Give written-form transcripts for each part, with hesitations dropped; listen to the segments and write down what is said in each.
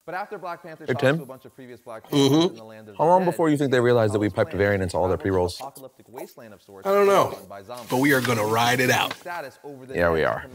But after Black Panther Hey, talks Tim? to a bunch of previous Black Panthers in the land of How long before you think they realize that we piped a variant into all their pre-rolls? I don't know, but we are gonna ride it out. Yeah, we are.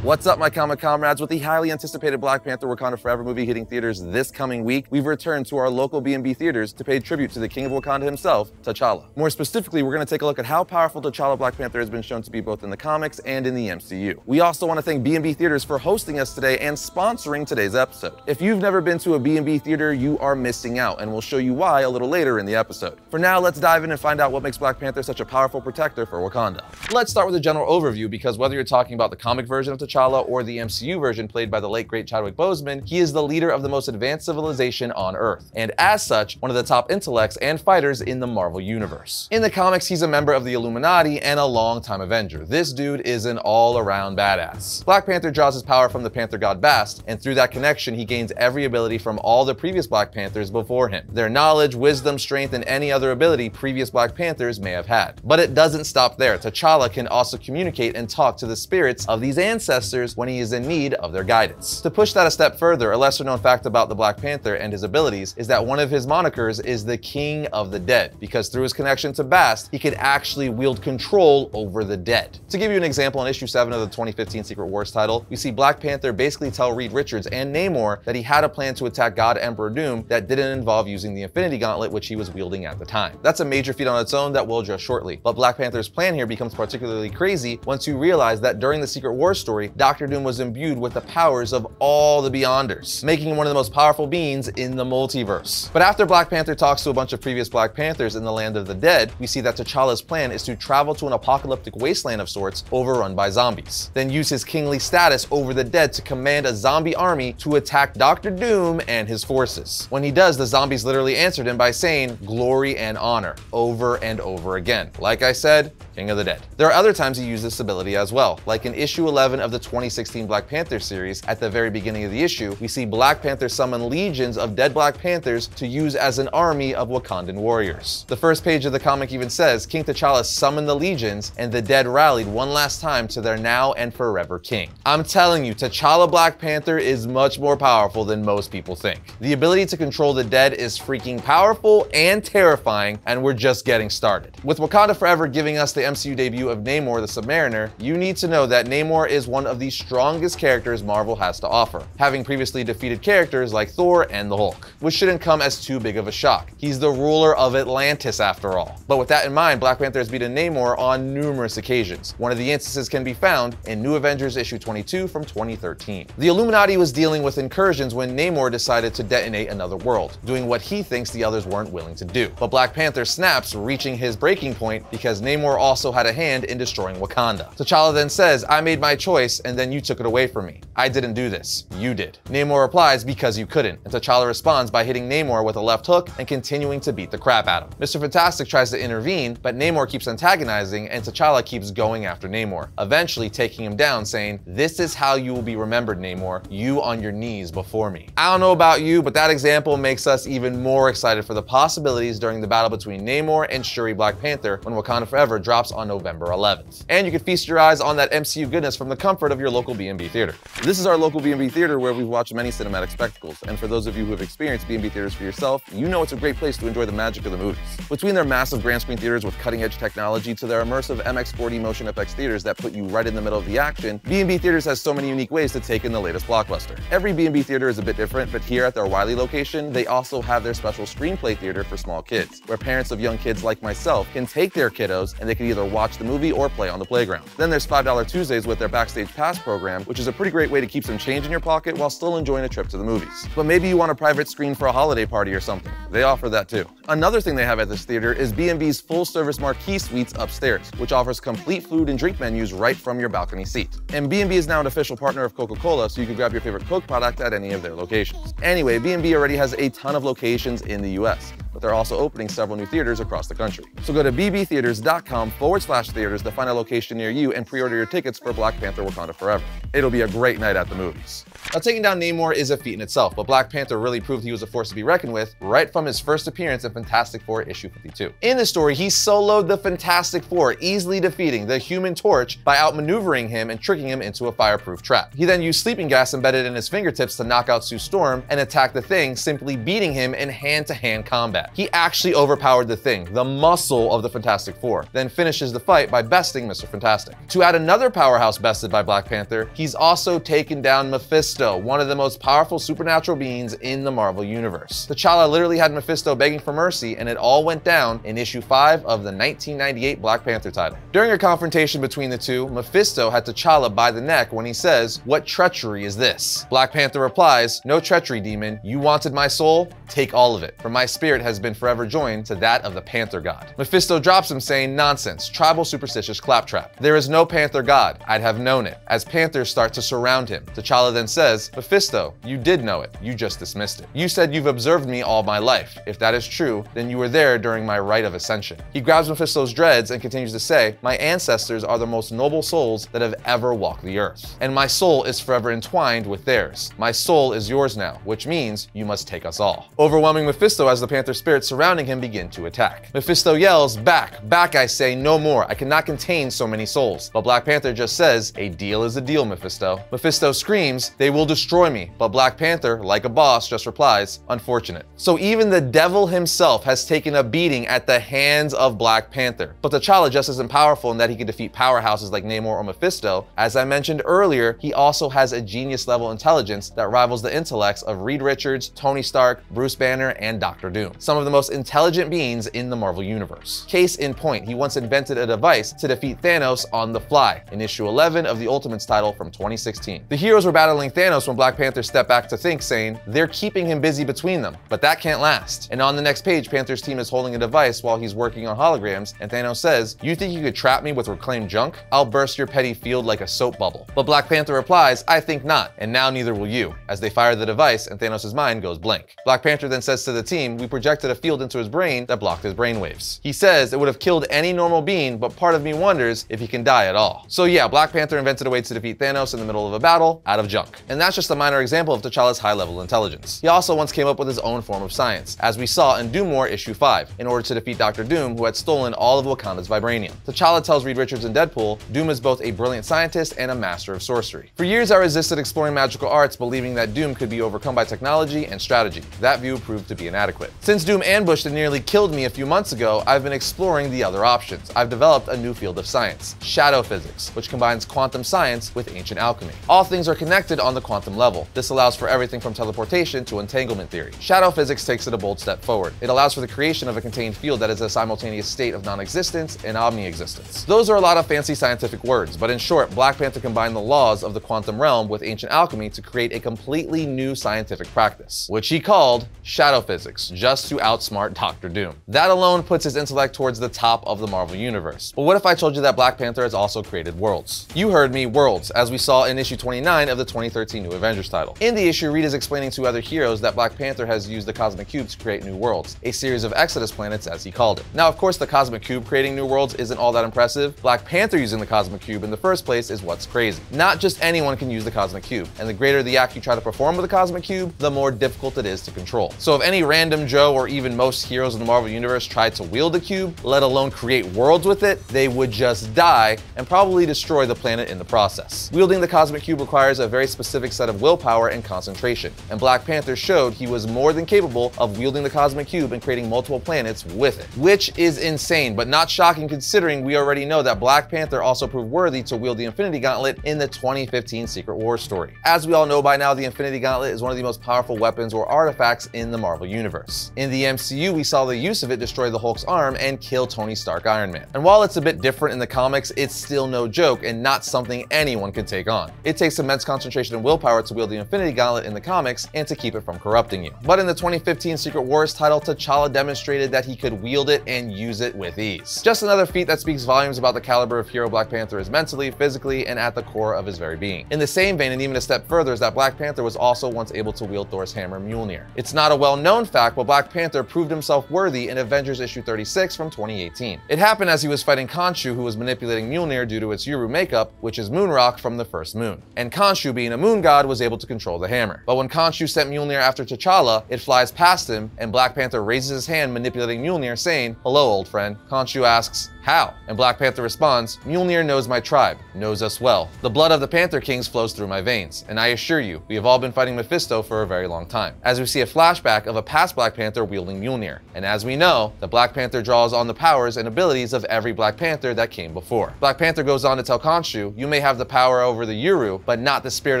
What's up, my comic comrades? With the highly anticipated Black Panther Wakanda Forever movie hitting theaters this coming week, we've returned to our local BNB theaters to pay tribute to the King of Wakanda himself, TChalla. More specifically, we're going to take a look at how powerful TChalla Black Panther has been shown to be both in the comics and in the MCU. We also want to thank BNB Theaters for hosting us today and sponsoring today's episode. If you've never been to a BNB theater, you are missing out, and we'll show you why a little later in the episode. For now, let's dive in and find out what makes Black Panther such a powerful protector for Wakanda. Let's start with a general overview, because whether you're talking about the comic version of TChalla or the MCU version played by the late great Chadwick Boseman, he is the leader of the most advanced civilization on Earth, and as such, one of the top intellects and fighters in the Marvel Universe. In the comics, he's a member of the Illuminati and a longtime Avenger. This dude is an all-around badass. Black Panther draws his power from the Panther god Bast, and through that connection, he gains every ability from all the previous Black Panthers before him. Their knowledge, wisdom, strength, and any other ability previous Black Panthers may have had. But it doesn't stop there. T'Challa can also communicate and talk to the spirits of these ancestors when he is in need of their guidance. To push that a step further, a lesser known fact about the Black Panther and his abilities is that one of his monikers is the King of the Dead, because through his connection to Bast, he could actually wield control over the dead. To give you an example, in issue 7 of the 2015 Secret Wars title, we see Black Panther basically tell Reed Richards and Namor that he had a plan to attack God Emperor Doom that didn't involve using the Infinity Gauntlet, which he was wielding at the time. That's a major feat on its own that we'll address shortly, but Black Panther's plan here becomes particularly crazy once you realize that during the Secret Wars story, Dr. Doom was imbued with the powers of all the Beyonders, making him one of the most powerful beings in the multiverse. But after Black Panther talks to a bunch of previous Black Panthers in the land of the dead, we see that T'Challa's plan is to travel to an apocalyptic wasteland of sorts overrun by zombies, then use his kingly status over the dead to command a zombie army to attack Dr. Doom and his forces. When he does, the zombies literally answered him by saying glory and honor over and over again. Like I said, King of the Dead. There are other times he used this ability as well, like in issue 11 of the 2016 Black Panther series. At the very beginning of the issue, we see Black Panther summon legions of dead Black Panthers to use as an army of Wakandan warriors. The first page of the comic even says, King T'Challa summoned the legions and the dead rallied one last time to their now and forever king. I'm telling you, T'Challa Black Panther is much more powerful than most people think. The ability to control the dead is freaking powerful and terrifying, and we're just getting started. With Wakanda Forever giving us the MCU debut of Namor the Submariner, you need to know that Namor is one of the strongest characters Marvel has to offer, having previously defeated characters like Thor and the Hulk, which shouldn't come as too big of a shock. He's the ruler of Atlantis after all. But with that in mind, Black Panther has beaten Namor on numerous occasions. One of the instances can be found in New Avengers issue 22 from 2013. The Illuminati was dealing with incursions when Namor decided to detonate another world, doing what he thinks the others weren't willing to do. But Black Panther snaps, reaching his breaking point because Namor also had a hand in destroying Wakanda. T'Challa then says, I made my choice and then you took it away from me. I didn't do this. You did. Namor replies, because you couldn't. And T'Challa responds by hitting Namor with a left hook and continuing to beat the crap out of him. Mr. Fantastic tries to intervene, but Namor keeps antagonizing and T'Challa keeps going after Namor, eventually taking him down, saying, this is how you will be remembered, Namor, you on your knees before me. I don't know about you, but that example makes us even more excited for the possibilities during the battle between Namor and Shuri Black Panther when Wakanda Forever drops on November 11th. And you can feast your eyes on that MCU goodness from the comfort of your local BNB theater. This is our local BNB theater where we've watched many cinematic spectacles, and for those of you who have experienced BNB theaters for yourself, you know it's a great place to enjoy the magic of the movies. Between their massive grand screen theaters with cutting-edge technology to their immersive MX4D Motion FX theaters that put you right in the middle of the action, BNB Theaters has so many unique ways to take in the latest blockbuster. Every BNB theater is a bit different, but here at their Wiley location, they also have their special screenplay theater for small kids, where parents of young kids like myself can take their kiddos and they can either watch the movie or play on the playground. Then there's $5 Tuesdays with their Backstage Pass program, which is a pretty great way to keep some change in your pocket while still enjoying a trip to the movies. But maybe you want a private screen for a holiday party or something. They offer that too. Another thing they have at this theater is BNB's full-service marquee suites upstairs, which offers complete food and drink menus right from your balcony seat. And BNB is now an official partner of Coca-Cola, so you can grab your favorite Coke product at any of their locations. Anyway, BNB already has a ton of locations in the US, with they're also opening several new theaters across the country. So go to bbtheaters.com/theaters to find a location near you and pre-order your tickets for Black Panther: Wakanda Forever. It'll be a great night at the movies. Now, taking down Namor is a feat in itself, but Black Panther really proved he was a force to be reckoned with right from his first appearance in Fantastic Four issue 52. In this story, he soloed the Fantastic Four, easily defeating the Human Torch by outmaneuvering him and tricking him into a fireproof trap. He then used sleeping gas embedded in his fingertips to knock out Sue Storm and attack the Thing, simply beating him in hand-to-hand combat. He actually overpowered the Thing, the muscle of the Fantastic Four, then finishes the fight by besting Mr. Fantastic. To add another powerhouse bested by Black Panther, he's also taken down Mephisto, one of the most powerful supernatural beings in the Marvel Universe. T'Challa literally had Mephisto begging for mercy, and it all went down in issue 5 of the 1998 Black Panther title. During a confrontation between the two, Mephisto had T'Challa by the neck when he says, "What treachery is this?" Black Panther replies, "No treachery, demon. You wanted my soul? Take all of it, for my spirit has been forever joined to that of the Panther God." Mephisto drops him saying, "Nonsense, tribal superstitious claptrap. There is no Panther God. I'd have known it," as Panthers start to surround him. T'Challa then says, "Mephisto, you did know it. You just dismissed it. You said you've observed me all my life. If that is true, then you were there during my rite of ascension." He grabs Mephisto's dreads and continues to say, "My ancestors are the most noble souls that have ever walked the earth, and my soul is forever entwined with theirs. My soul is yours now, which means you must take us all." Overwhelming Mephisto as the Panther spirits surrounding him begin to attack. Mephisto yells, "Back, back I say, no more. I cannot contain so many souls." But Black Panther just says, "A deal is a deal, Mephisto." Mephisto screams, "They will destroy me," but Black Panther, like a boss, just replies, "Unfortunate." So even the devil himself has taken a beating at the hands of Black Panther. But T'Challa just isn't powerful in that he can defeat powerhouses like Namor or Mephisto. As I mentioned earlier, he also has a genius-level intelligence that rivals the intellects of Reed Richards, Tony Stark, Bruce Banner, and Dr. Doom, some of the most intelligent beings in the Marvel Universe. Case in point, he once invented a device to defeat Thanos on the fly in issue 11 of the Ultimates title from 2016. The heroes were battling Thanos when Black Panther stepped back to think, saying, "They're keeping him busy between them, but that can't last." And on the next page, Panther's team is holding a device while he's working on holograms, and Thanos says, "You think you could trap me with reclaimed junk? I'll burst your petty field like a soap bubble." But Black Panther replies, "I think not, and now neither will you," as they fire the device and Thanos' mind goes blank. Black Panther then says to the team, "We projected a field into his brain that blocked his brainwaves." He says it would have killed any normal being, but part of me wonders if he can die at all. So yeah, Black Panther invented a way to defeat Thanos in the middle of a battle out of junk. And that's just a minor example of T'Challa's high-level intelligence. He also once came up with his own form of science, as we saw in Doom War issue 5, in order to defeat Dr. Doom, who had stolen all of Wakanda's vibranium. T'Challa tells Reed Richards in Deadpool, Doom is both a brilliant scientist and a master of sorcery. For years I resisted exploring magical arts, believing that Doom could be overcome by technology and strategy. That view proved to be inadequate. Since Doom ambushed and nearly killed me a few months ago, I've been exploring the other options. I've developed a new field of science, shadow physics, which combines quantum science with ancient alchemy. All things are connected on the quantum level. This allows for everything from teleportation to entanglement theory. Shadow physics takes it a bold step forward. It allows for the creation of a contained field that is a simultaneous state of non-existence and omni-existence. Those are a lot of fancy scientific words, but in short, Black Panther combined the laws of the quantum realm with ancient alchemy to create a completely new scientific practice, which he called shadow physics, just to outsmart Dr. Doom. That alone puts his intellect towards the top of the Marvel Universe. But what if I told you that Black Panther has also created worlds? You heard me, worlds, as we saw in issue 29 of the 2013 New Avengers title. In the issue, Reed is explaining to other heroes that Black Panther has used the Cosmic Cube to create new worlds, a series of Exodus planets as he called it. Now, of course, the Cosmic Cube creating new worlds isn't all that impressive. Black Panther using the Cosmic Cube in the first place is what's crazy. Not just anyone can use the Cosmic Cube, and the greater the act you try to perform with the Cosmic Cube, the more difficult it is to control. So if any random Joe or even most heroes in the Marvel Universe tried to wield the cube, let alone create worlds with it, they would just die and probably destroy the planet in the process. Wielding the Cosmic Cube requires a very specific set of willpower and concentration, and Black Panther showed he was more than capable of wielding the Cosmic Cube and creating multiple planets with it, which is insane, but not shocking considering we already know that Black Panther also proved worthy to wield the Infinity Gauntlet in the 2015 Secret Wars story. As we all know by now, the Infinity Gauntlet is one of the most powerful weapons or artifacts in the Marvel Universe. In the MCU, we saw the use of it destroy the Hulk's arm and kill Tony Stark Iron Man. And while it's a bit different in the comics, it's still no joke and not something anyone can take on. It takes immense concentration and willpower to wield the Infinity Gauntlet in the comics and to keep it from corrupting you. But in the 2015 Secret Wars title, T'Challa demonstrated that he could wield it and use it with ease. Just another feat that speaks volumes about the caliber of hero Black Panther is mentally, physically, and at the core of his very being. In the same vein, and even a step further, is that Black Panther was also once able to wield Thor's hammer Mjolnir. It's not not a well-known fact, but Black Panther proved himself worthy in Avengers issue 36 from 2018. It happened as he was fighting Khonshu, who was manipulating Mjolnir due to its Yuru makeup, which is moon rock from the first moon. And Khonshu, being a moon god, was able to control the hammer. But when Khonshu sent Mjolnir after T'Challa, it flies past him, and Black Panther raises his hand manipulating Mjolnir, saying, "Hello, old friend." Khonshu asks, "How?" And Black Panther responds, "Mjolnir knows my tribe, knows us well. The blood of the Panther Kings flows through my veins, and I assure you, we have all been fighting Mephisto for a very long time." As we see a flashback of a past Black Panther wielding Mjolnir. And as we know, the Black Panther draws on the powers and abilities of every Black Panther that came before. Black Panther goes on to tell Khonshu, "You may have the power over the Yuru, but not the spirit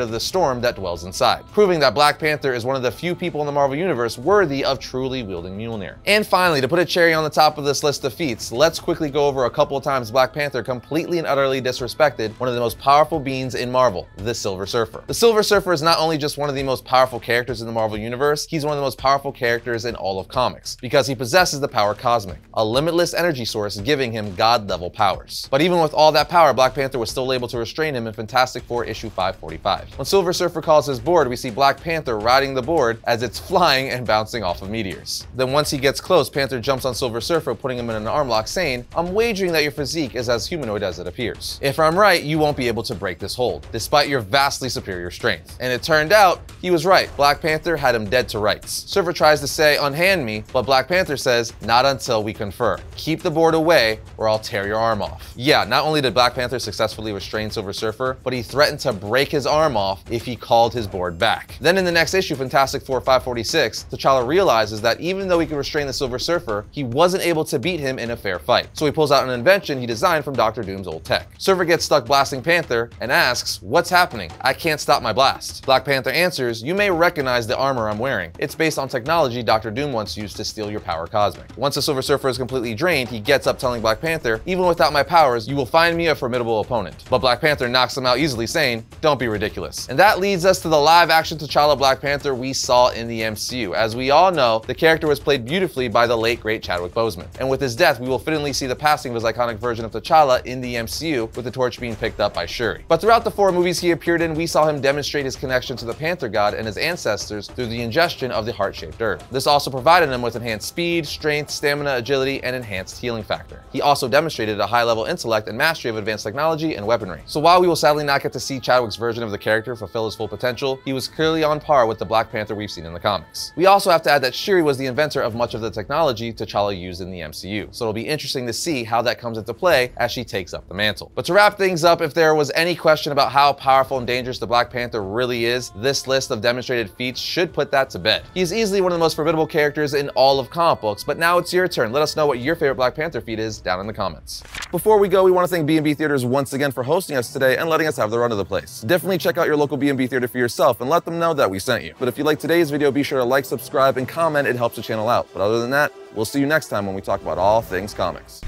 of the storm that dwells inside," proving that Black Panther is one of the few people in the Marvel Universe worthy of truly wielding Mjolnir. And finally, to put a cherry on the top of this list of feats, let's quickly go over a couple of times Black Panther completely and utterly disrespected one of the most powerful beings in Marvel, the Silver Surfer. The Silver Surfer is not only just one of the most powerful characters in the Marvel Universe, he's one of the most powerful characters in all of comics, because he possesses the power cosmic, a limitless energy source giving him god-level powers. But even with all that power, Black Panther was still able to restrain him in Fantastic Four issue 545. When Silver Surfer calls his board, we see Black Panther riding the board as it's flying and bouncing off of meteors. Then once he gets close, Panther jumps on Silver Surfer, putting him in an arm lock, saying, "I'm wagering that your physique is as humanoid as it appears. If I'm right, you won't be able to break this hold, despite your vastly superior strength." And it turned out, he was right. Black Panther had him dead to rights. Surfer tries to say, "Unhand me," but Black Panther says, "Not until we confer. Keep the board away or I'll tear your arm off." Yeah, not only did Black Panther successfully restrain Silver Surfer, but he threatened to break his arm off if he called his board back. Then in the next issue, Fantastic Four 546, T'Challa realizes that even though he could restrain the Silver Surfer, he wasn't able to beat him in a fair fight. So he pulls out an invention he designed from Dr. Doom's old tech. Surfer gets stuck blasting Panther and asks, "What's happening? I can't stop my blast." Black Panther answers, "You may recognize the armor I'm wearing. It's based on technology Dr. Doom once used to steal your power cosmic." Once the Silver Surfer is completely drained, he gets up telling Black Panther, "Even without my powers, you will find me a formidable opponent." But Black Panther knocks him out easily, saying, "Don't be ridiculous." And that leads us to the live-action T'Challa Black Panther we saw in the MCU. As we all know, the character was played beautifully by the late great Chadwick Boseman. And with his death, we will fittingly see the passing of his iconic version of T'Challa in the MCU, with the torch being picked up by Shuri. But throughout the 4 movies he appeared in, we saw him demonstrate his connection to the Panther god and his ancestors through the ingestion of the heart-shaped herb. This also provided him with enhanced speed, strength, stamina, agility, and enhanced healing factor. He also demonstrated a high-level intellect and mastery of advanced technology and weaponry. So while we will sadly not get to see Chadwick's version of the character fulfill his full potential, he was clearly on par with the Black Panther we've seen in the comics. We also have to add that Shuri was the inventor of much of the technology T'Challa used in the MCU, so it'll be interesting to see how that comes into play as she takes up the mantle. But to wrap things up, if there was any question about how powerful and dangerous the Black Panther really is, this list of demonstrated feats should put that to bed. He is easily one of the most formidable characters in all of comic books, but now it's your turn. Let us know what your favorite Black Panther feat is down in the comments. Before we go, we want to thank BNB Theaters once again for hosting us today and letting us have the run of the place. Definitely check out your local BNB Theater for yourself and let them know that we sent you. But if you like today's video, be sure to like, subscribe, and comment. It helps the channel out. But other than that, we'll see you next time when we talk about all things comics.